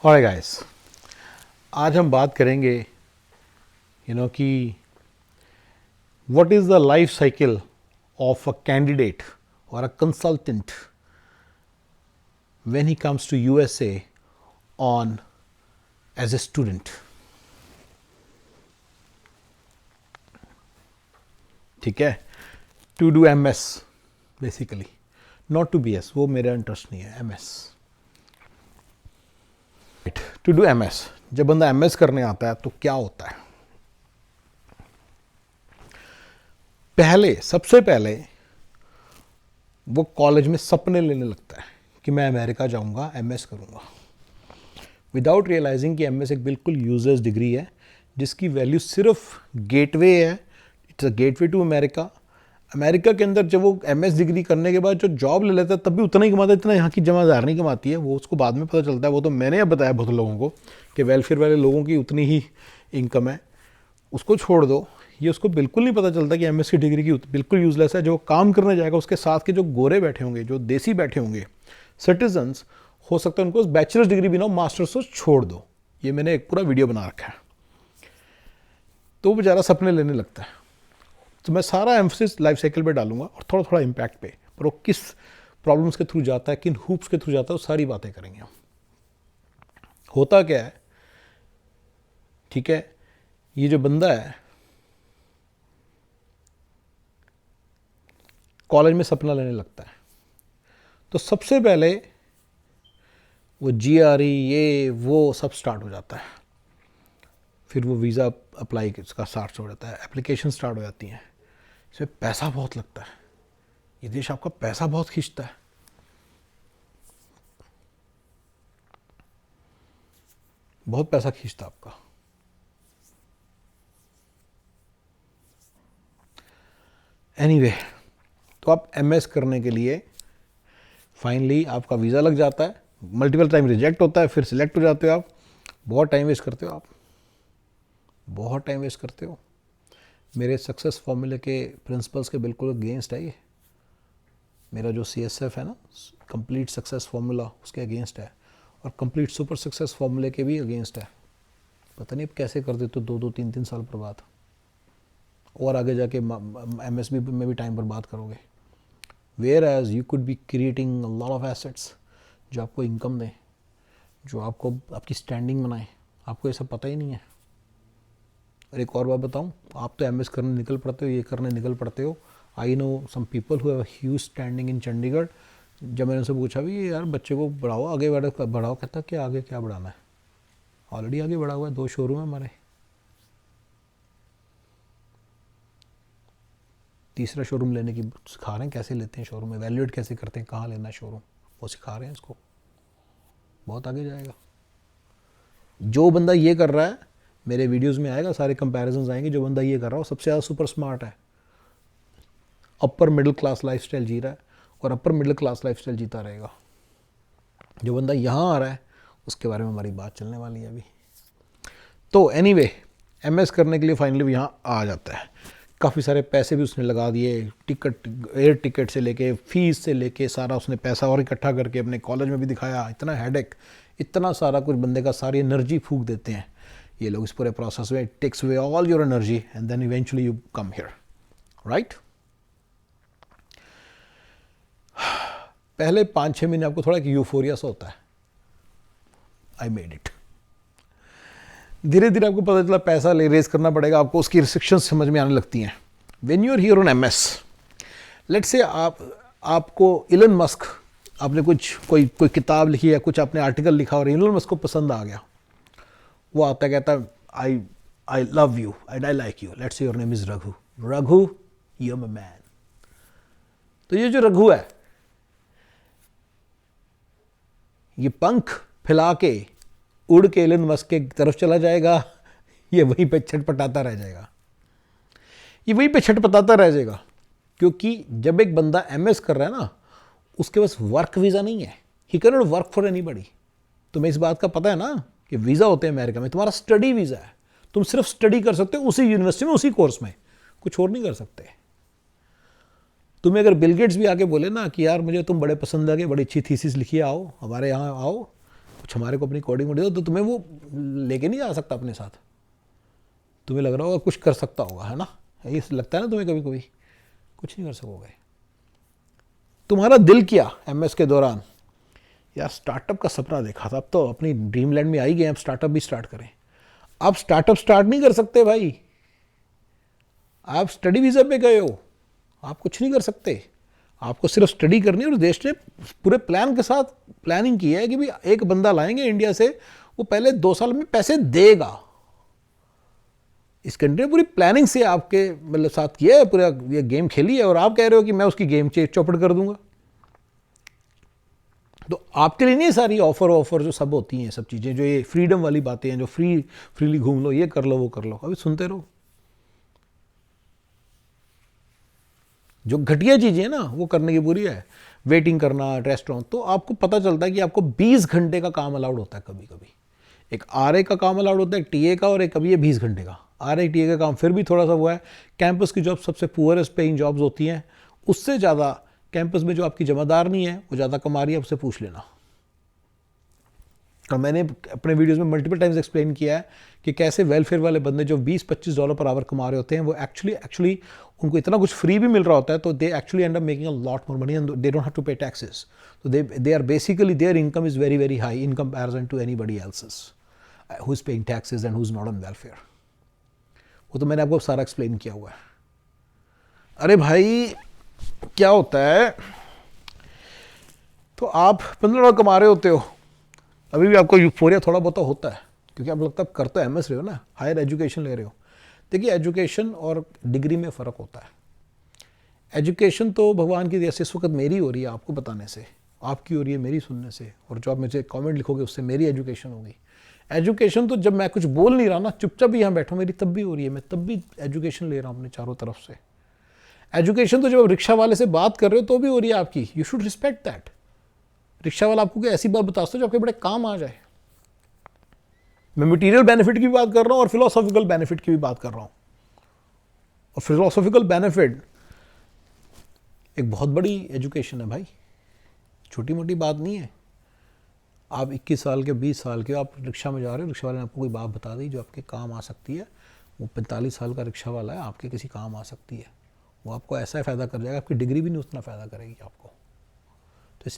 Alright guys, आज हम बात करेंगे कि what is the life cycle of a candidate और a consultant when he comes to USA on as a student. ठीक है, to do MS basically, not to BS, वो मेरा इंटरेस्ट नहीं है। एमएस, टू डू एमएस, जब बंदा MS करने आता है तो क्या होता है? सबसे पहले वो कॉलेज में सपने लेने लगता है कि मैं अमेरिका जाऊंगा, एमएस करूंगा, विदाउट रियलाइजिंग कि एमएस एक बिल्कुल यूजलेस डिग्री है जिसकी वैल्यू सिर्फ गेटवे है। It's a gateway to America. America के अंदर जब वो एमएस डिग्री करने के बाद जो जॉब ले लेता है तब भी उतना ही कमाता है जितना यहाँ की जमादार नहीं कमाती है। वो उसको बाद में पता चलता है। वो तो मैंने अब बताया बहुत लोगों को कि वेलफेयर वाले लोगों की उतनी ही इनकम है। उसको छोड़ दो, ये उसको बिल्कुल नहीं पता चलता कि एमएस की डिग्री की बिल्कुल यूजलेस है। जो काम करने जाएगा उसके साथ के जो गोरे बैठे होंगे, जो देसी बैठे होंगे, सिटीजन्स, हो सकता है उनको बैचलर्स डिग्री भी ना हो, मास्टर्स को छोड़ दो। ये मैंने एक पूरा वीडियो बना रखा है। तो वो बेचारा सपने लेने लगता है। तो मैं सारा एम्फोसिस लाइफ साइकिल पे डालूंगा और थोड़ा थोड़ा इम्पैक्ट पे, पर वो किस प्रॉब्लम्स के थ्रू जाता है, किन हुप्स के थ्रू जाता है, वो सारी बातें करेंगे हम। होता क्या है, ठीक है, ये जो बंदा है कॉलेज में सपना लेने लगता है तो सबसे पहले वो जीआरई ये वो सब स्टार्ट हो जाता है। फिर वो वीज़ा अप्लाई का स्टार्ट हो जाता है, एप्लीकेशन स्टार्ट हो जाती हैं। इसमें पैसा बहुत लगता है। ये देश आपका पैसा बहुत खींचता है। बहुत पैसा खींचता है आपका। एनीवे, तो आप एमएस करने के लिए फाइनली आपका वीज़ा लग जाता है। मल्टीपल टाइम रिजेक्ट होता है, फिर सिलेक्ट हो जाते हो आप। बहुत टाइम वेस्ट करते हो आप, बहुत टाइम वेस्ट करते हो। मेरे सक्सेस फॉर्मूले के प्रिंसिपल्स के बिल्कुल अगेंस्ट है ये। मेरा जो CSF है ना, कंप्लीट सक्सेस फार्मूला, उसके अगेंस्ट है। और कंप्लीट सुपर सक्सेस फार्मूले के भी अगेंस्ट है। पता नहीं अब कैसे कर देते हो 2-3 साल पर बाद, और आगे जाके MSB में भी टाइम बर्बाद करोगे। Whereas you could be creating lot of assets जो आपको इनकम दें, जो आपको आपकी स्टैंडिंग बनाए। आपको ये सब पता ही नहीं है। और एक और बात बताऊं, आप तो एमएस करने निकल पड़ते हो, ये करने निकल पड़ते हो। I know some people who have huge standing in Chandigarh. जब मैंने उनसे पूछा भी यार बच्चे को बढ़ाओ, आगे बढ़ाओ, कहता कि आगे क्या बढ़ाना है, ऑलरेडी आगे बढ़ा हुआ है। 2 शोरूम है हमारे, तीसरा शोरूम लेने की सिखा रहे हैं। कैसे लेते हैं शोरूम, एवेल्यूएट कैसे करते हैं, कहाँ लेना है शोरूम, वो सिखा रहे हैं इसको। बहुत आगे जाएगा। जो बंदा ये कर रहा है, मेरे वीडियोस में आएगा, सारे कंपैरिजंस आएंगे। जो बंदा ये कर रहा है वो सबसे ज़्यादा सुपर स्मार्ट है, अपर मिडिल क्लास लाइफस्टाइल जी रहा है और अपर मिडिल क्लास लाइफस्टाइल जीता रहेगा। जो बंदा यहाँ आ रहा है उसके बारे में हमारी बात चलने वाली है अभी। तो एनीवे, एमएस करने के लिए फाइनली यहाँ आ जाता है। काफ़ी सारे पैसे भी उसने लगा दिए, टिकट, एयर टिकट से लेके, फीस से लेके सारा उसने पैसा और इकट्ठा करके अपने कॉलेज में भी दिखाया। इतना हेडेक, इतना सारा कुछ, बंदे का सारी एनर्जी फूक देते हैं ये लोग इस पूरे प्रोसेस में। It takes away all your energy and then eventually you come here, right. पहले 5-6 महीने आपको थोड़ा एक यूफोरिया सा होता है, आई मेड इट। धीरे धीरे आपको पता चला पैसा रेज करना पड़ेगा आपको, उसकी रिस्ट्रिक्शंस समझ में आने लगती हैं। When you are here on MS, let's say आपको इलन मस्क, आपने कोई किताब लिखी है, कुछ आपने आर्टिकल लिखा और इलन मस्क को पसंद आ गया। वो आता कहता I love you and I like you, let's say your name is Raghu. Raghu, you are my man. तो ये जो रघु है, ये पंख फैला के उड़ के एलन मस्क के तरफ चला जाएगा, ये वहीं पे छटपटाता रह जाएगा। ये वहीं पे छटपटाता रह जाएगा क्योंकि जब एक बंदा एमएस कर रहा है ना, उसके पास वर्क वीज़ा नहीं है। He can not work for anybody. तुम्हें इस बात का पता है ना कि वीज़ा होते हैं अमेरिका में, तुम्हारा स्टडी वीज़ा है। तुम सिर्फ स्टडी कर सकते हो उसी यूनिवर्सिटी में, उसी कोर्स में, कुछ और नहीं कर सकते। तुम्हें अगर बिल गेट्स भी आके बोले ना कि यार मुझे तुम बड़े पसंद आ गए, बड़ी अच्छी थीसिस लिखिए, आओ हमारे यहाँ आओ, कुछ हमारे को अपनी कोडिंग वोडिंग तो तुम्हें वो लेके नहीं जा सकता अपने साथ। तुम्हें लग रहा होगा कुछ कर सकता होगा, है ना, ये लगता है ना तुम्हें कभी कभी, कुछ नहीं कर सकोगे। तुम्हारा दिल किया एमएस के दौरान, यार स्टार्टअप का सपना देखा था, अब तो अपनी ड्रीम लैंड में आई गए, अब स्टार्टअप भी स्टार्ट करें। आप स्टार्टअप स्टार्ट नहीं कर सकते भाई, आप स्टडी वीज़ा पे गए हो, आप कुछ नहीं कर सकते। आपको सिर्फ स्टडी करनी है, और देश ने पूरे प्लान के साथ प्लानिंग की है कि भी एक बंदा लाएंगे इंडिया से, वो पहले 2 साल में पैसे देगा। इस कंट्री ने पूरी प्लानिंग से आपके मतलब साथ किया है, पूरा ये गेम खेली है, और आप कह रहे हो कि मैं उसकी गेम चौपट कर दूंगा। तो आपके लिए नहीं सारी ऑफर जो सब होती हैं, सब चीज़ें जो ये फ्रीडम वाली बातें हैं, जो फ्रीली घूम लो, ये कर लो वो कर लो, अभी सुनते रहो। जो घटिया चीज़ें हैं ना वो करने की पूरी है, वेटिंग करना रेस्टोरेंट। तो आपको पता चलता है कि आपको 20 घंटे का काम अलाउड होता है कभी कभी। एक आरए का काम अलाउड होता है, एक टीए का, और एक कभी ये 20 घंटे का। आरए टीए का काम फिर भी थोड़ा सा हुआ है। कैंपस की जॉब सबसे पुअरेस्ट पेइंग जॉब्स होती हैं, उससे ज़्यादा कैंपस में जो आपकी जमादार नहीं है वो ज़्यादा कमा रही है, उससे पूछ लेना। और मैंने अपने वीडियोस में मल्टीपल टाइम्स एक्सप्लेन किया है कि कैसे वेलफेयर वाले बंदे जो $20-25 पर आवर कमा रहे होते हैं, वो एक्चुअली उनको इतना कुछ फ्री भी मिल रहा होता है, तो they actually end up making a lot more money and they don't have to pay taxes. तो they are basically their income is very very high in comparison to anybody else's who is paying taxes and who is not on welfare. वो तो मैंने आपको सारा explain किया हुआ है। अरे भाई क्या होता है, तो आप $15 कमा रहे होते हो, अभी भी आपको यूफोरिया थोड़ा बहुत होता है, क्योंकि आप लगता है कर तो एमएस रहे हो ना, हायर एजुकेशन ले रहे हो। देखिए एजुकेशन और डिग्री में फ़र्क होता है। एजुकेशन तो भगवान की दया से इस वक्त मेरी हो रही है आपको बताने से, आपकी हो रही है मेरी सुनने से, और जो आप मुझे कमेंट लिखोगे उससे मेरी एजुकेशन होगी। एजुकेशन तो जब मैं कुछ बोल नहीं रहा ना, चुपचाप यहाँ बैठा मेरी तब भी हो रही है, मैं तब भी एजुकेशन ले रहा हूँ अपने चारों तरफ से। एजुकेशन तो जब आप रिक्शा वाले से बात कर रहे हो तो भी हो रही है आपकी, you should respect that. Rickshaw वाला आपको कोई ऐसी बात बता सकता है जो आपके बड़े काम आ जाए। मैं मटेरियल बेनिफिट की भी बात कर रहा हूँ और फिलोसॉफिकल बेनिफिट की भी बात कर रहा हूँ। और फिलोसॉफिकल बेनिफिट एक बहुत बड़ी एजुकेशन है भाई, छोटी मोटी बात नहीं है। आप 21 साल के 20 साल के आप रिक्शा में जा रहे हो, रिक्शा वाले ने आपको कोई बात बता दी जो आपके काम आ सकती है, वो 45 साल का रिक्शा वाला है, आपके किसी काम आ सकती है, वो आपको ऐसा फ़ायदा कर जाएगा, आपकी डिग्री भी नहीं उतना फ़ायदा करेगी आपको।